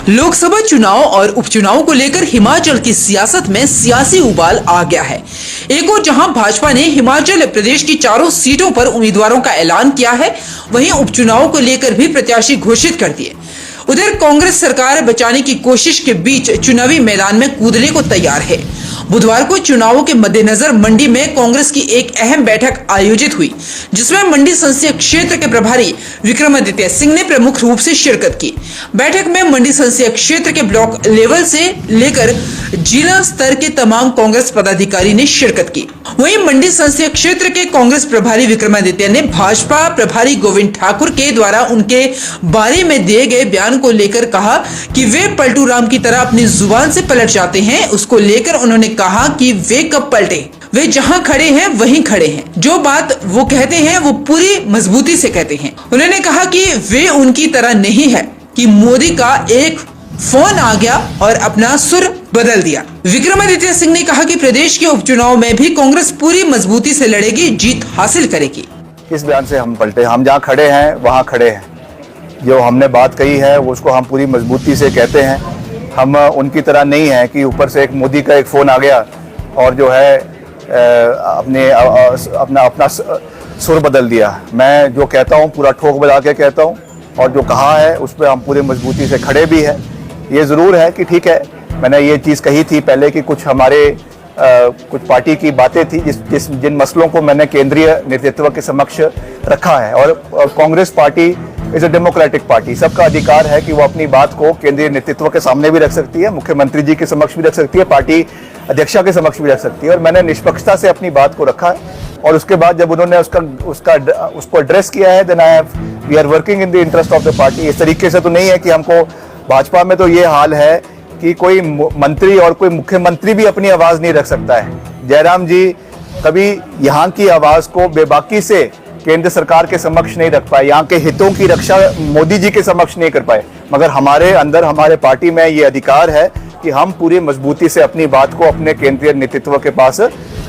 लोकसभा चुनाव और उपचुनाव को लेकर हिमाचल की सियासत में सियासी उबाल आ गया है। एक और जहां भाजपा ने हिमाचल प्रदेश की चारों सीटों पर उम्मीदवारों का ऐलान किया है, वहीं उपचुनाव को लेकर भी प्रत्याशी घोषित कर दिए। उधर कांग्रेस सरकार बचाने की कोशिश के बीच चुनावी मैदान में कूदने को तैयार है। बुधवार को चुनावों के मद्देनजर मंडी में कांग्रेस की एक अहम बैठक आयोजित हुई, जिसमें मंडी संसदीय क्षेत्र के प्रभारी विक्रमादित्य सिंह ने प्रमुख रूप से शिरकत की। बैठक में मंडी संसदीय क्षेत्र के ब्लॉक लेवल से लेकर जिला स्तर के तमाम कांग्रेस पदाधिकारी ने शिरकत की। वहीं मंडी संसदीय क्षेत्र के कांग्रेस प्रभारी विक्रमादित्य ने भाजपा प्रभारी गोविंद ठाकुर के द्वारा उनके बारे में दिए गए बयान को लेकर कहा कि वे पलटू राम की तरह अपनी जुबान से पलट जाते हैं। उसको लेकर उन्होंने कहा कि वे कब पलटे, वे जहां खड़े हैं वहीं खड़े हैं। जो बात वो कहते हैं वो पूरी मजबूती से कहते हैं। उन्होंने कहा कि वे उनकी तरह नहीं है कि मोदी का एक फोन आ गया और अपना सुर बदल दिया। विक्रमादित्य सिंह ने कहा कि प्रदेश के उपचुनाव में भी कांग्रेस पूरी मजबूती से लड़ेगी, जीत हासिल करेगी। इस बयान से हम पलटे, हम जहाँ खड़े हैं वहाँ खड़े हैं। जो हमने बात कही है उसको हम पूरी मजबूती से कहते हैं। हम उनकी तरह नहीं है कि ऊपर से एक मोदी का एक फ़ोन आ गया और जो है अपना सुर बदल दिया। मैं जो कहता हूँ पूरा ठोक बजा के कहता हूँ और जो कहा है उस पर हम पूरी मजबूती से खड़े भी हैं। ये ज़रूर है कि ठीक है, मैंने ये चीज़ कही थी पहले कि कुछ हमारे कुछ पार्टी की बातें थी जिन मसलों को मैंने केंद्रीय नेतृत्व के समक्ष रखा है। और Congress party is a democratic party, सबका अधिकार है कि वो अपनी बात को केंद्रीय नेतृत्व के सामने भी रख सकती है, मुख्यमंत्री जी के समक्ष भी रख सकती है, पार्टी अध्यक्षा के समक्ष भी रख सकती है। और मैंने निष्पक्षता से अपनी बात को रखा है और उसके बाद जब उन्होंने उसको एड्रेस किया है, then we are working in the interest of the party. इस तरीके से तो नहीं है कि हमको, भाजपा में तो ये हाल है कि कोई मंत्री और कोई मुख्यमंत्री भी अपनी आवाज़ नहीं रख सकता है। जयराम जी कभी यहाँ की आवाज़ को बेबाकी से केंद्र सरकार के समक्ष नहीं रख पाए, यहाँ के हितों की रक्षा मोदी जी के समक्ष नहीं कर पाए, मगर हमारे अंदर, हमारे पार्टी में ये अधिकार है कि हम पूरी मजबूती से अपनी बात को अपने केंद्रीय नेतृत्व के पास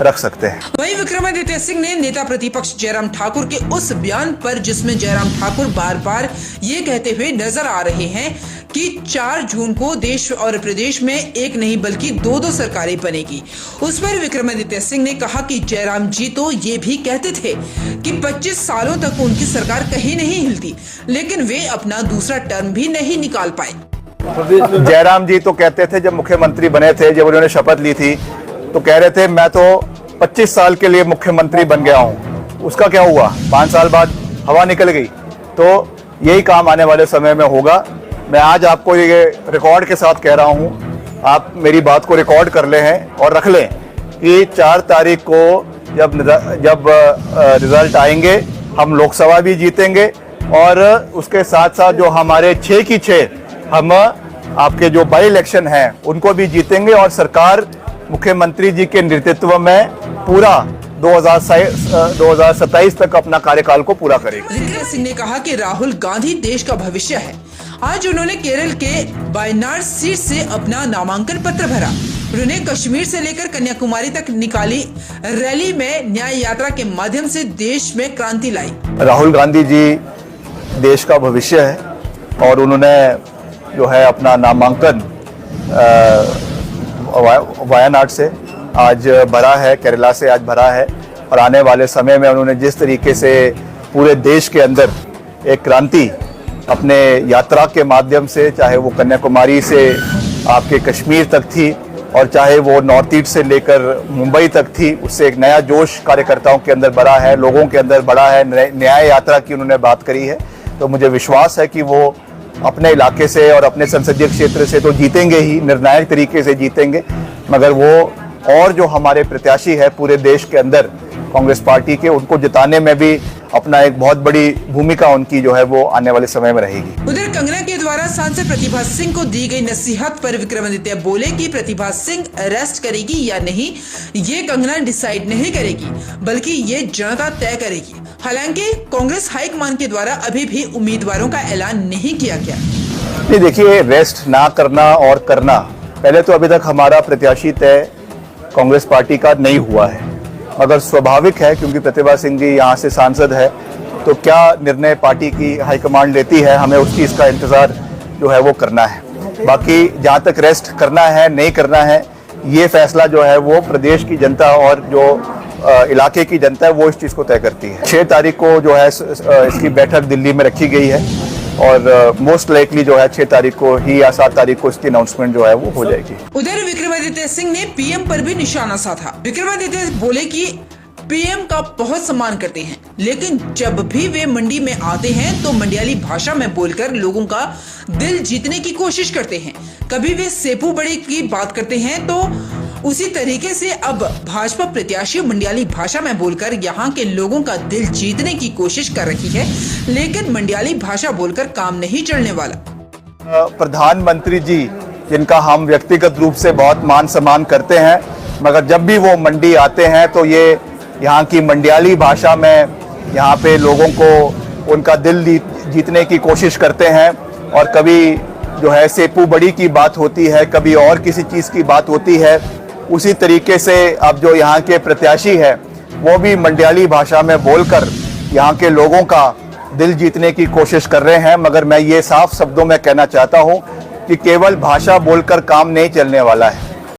रख सकते हैं। वहीं विक्रमादित्य सिंह ने नेता प्रतिपक्ष जयराम ठाकुर के उस बयान पर, जिसमें जयराम ठाकुर बार बार ये कहते हुए नजर आ रहे हैं कि 4 जून को देश और प्रदेश में एक नहीं बल्कि 2-2 सरकारें बनेगी, उस पर विक्रमादित्य सिंह ने कहा कि जयराम जी तो ये भी कहते थे कि 25 सालों तक उनकी सरकार कहीं नहीं हिलती, लेकिन वे अपना दूसरा टर्म भी नहीं निकाल पाए। जयराम जी तो कहते थे, जब मुख्यमंत्री बने थे, जब उन्होंने शपथ ली थी तो कह रहे थे मैं तो 25 साल के लिए मुख्यमंत्री बन गया हूँ। उसका क्या हुआ? 5 साल बाद हवा निकल गई। तो यही काम आने वाले समय में होगा। मैं आज आपको ये रिकॉर्ड के साथ कह रहा हूँ, आप मेरी बात को रिकॉर्ड कर ले हैं और रख लें कि 4 तारीख को जब रिजल्ट आएंगे हम लोकसभा भी जीतेंगे और उसके साथ साथ जो हमारे 6 की 6 हम आपके जो बाई इलेक्शन हैं उनको भी जीतेंगे और सरकार मुख्यमंत्री जी के नेतृत्व में पूरा 2027 तक अपना कार्यकाल को पूरा करेगी। विक्रम सिंह ने कहा कि राहुल गांधी देश का भविष्य है। आज उन्होंने केरल के वायनाड सीट से अपना नामांकन पत्र भरा। उन्होंने कश्मीर से लेकर कन्याकुमारी तक निकाली रैली में न्याय यात्रा के माध्यम से देश में क्रांति लाई। राहुल गांधी जी देश का भविष्य है और उन्होंने जो है अपना नामांकन वायनाड से आज भरा है, केरला से आज भरा है। और आने वाले समय में उन्होंने जिस तरीके से पूरे देश के अंदर एक क्रांति अपने यात्रा के माध्यम से, चाहे वो कन्याकुमारी से आपके कश्मीर तक थी और चाहे वो नॉर्थ ईस्ट से लेकर मुंबई तक थी, उससे एक नया जोश कार्यकर्ताओं के अंदर बढ़ा है, लोगों के अंदर बढ़ा है। न्याय यात्रा की उन्होंने बात करी है, तो मुझे विश्वास है कि वो अपने इलाके से और अपने संसदीय क्षेत्र से तो जीतेंगे ही, निर्णायक तरीके से जीतेंगे, मगर वो और जो हमारे प्रत्याशी है पूरे देश के अंदर कांग्रेस पार्टी के, उनको जिताने में भी अपना एक बहुत बड़ी भूमिका उनकी जो है वो आने वाले समय में रहेगी। उधर कंगना के द्वारा सांसद प्रतिभा सिंह को दी गई नसीहत पर विक्रमादित्य बोले कि प्रतिभा सिंह अरेस्ट करेगी या नहीं ये कंगना डिसाइड नहीं करेगी, बल्कि ये जनता तय करेगी। हालांकि कांग्रेस हाईकमान के द्वारा अभी भी उम्मीदवारों का ऐलान नहीं किया गया। नहीं, देखिए, रेस्ट ना करना और करना, पहले तो अभी तक हमारा प्रत्याशी तय कांग्रेस पार्टी का नहीं हुआ है, अगर स्वाभाविक है क्योंकि प्रतिभा सिंह जी यहाँ से सांसद है, तो क्या निर्णय पार्टी की हाईकमान लेती है, हमें उस चीज़ का इंतज़ार जो है वो करना है। बाकी जहाँ तक रेस्ट करना है नहीं करना है, ये फैसला जो है वो प्रदेश की जनता और जो इलाके की जनता है वो इस चीज़ को तय करती है। 6 तारीख को जो है इसकी बैठक दिल्ली में रखी गई है और मोस्ट लाइकली जो है 6 तारीख को ही या 7 तारीख को इसकी अनाउंसमेंट जो है वो हो जाएगी। उधर विक्रमादित्य सिंह ने पीएम पर भी निशाना साधा। विक्रमादित्य बोले कि पीएम का बहुत सम्मान करते हैं, लेकिन जब भी वे मंडी में आते हैं तो मंडियाली भाषा में बोलकर लोगों का दिल जीतने की कोशिश करते हैं। कभी वे सेपू बड़े की बात करते हैं तो उसी तरीके से अब भाजपा प्रत्याशी मंडियाली भाषा में बोलकर यहाँ के लोगों का दिल जीतने की कोशिश कर रही है, लेकिन मंडियाली भाषा बोलकर काम नहीं चलने वाला। प्रधानमंत्री जी जिनका हम व्यक्तिगत रूप से बहुत मान सम्मान करते हैं, मगर जब भी वो मंडी आते हैं तो ये यहाँ की मंडियाली भाषा में यहाँ पे लोगों को उनका दिल जीतने की कोशिश करते हैं और कभी जो है सेपू बड़ी की बात होती है, कभी और किसी चीज़ की बात होती है। उसी तरीके से अब जो यहाँ के प्रत्याशी है वो भी मंडियाली भाषा में बोलकर यहाँ के लोगों का दिल जीतने की कोशिश कर रहे हैं। मगर मैं ये साफ शब्दों में कहना चाहता हूँ कि केवल भाषा बोलकर काम नहीं चलने वाला है।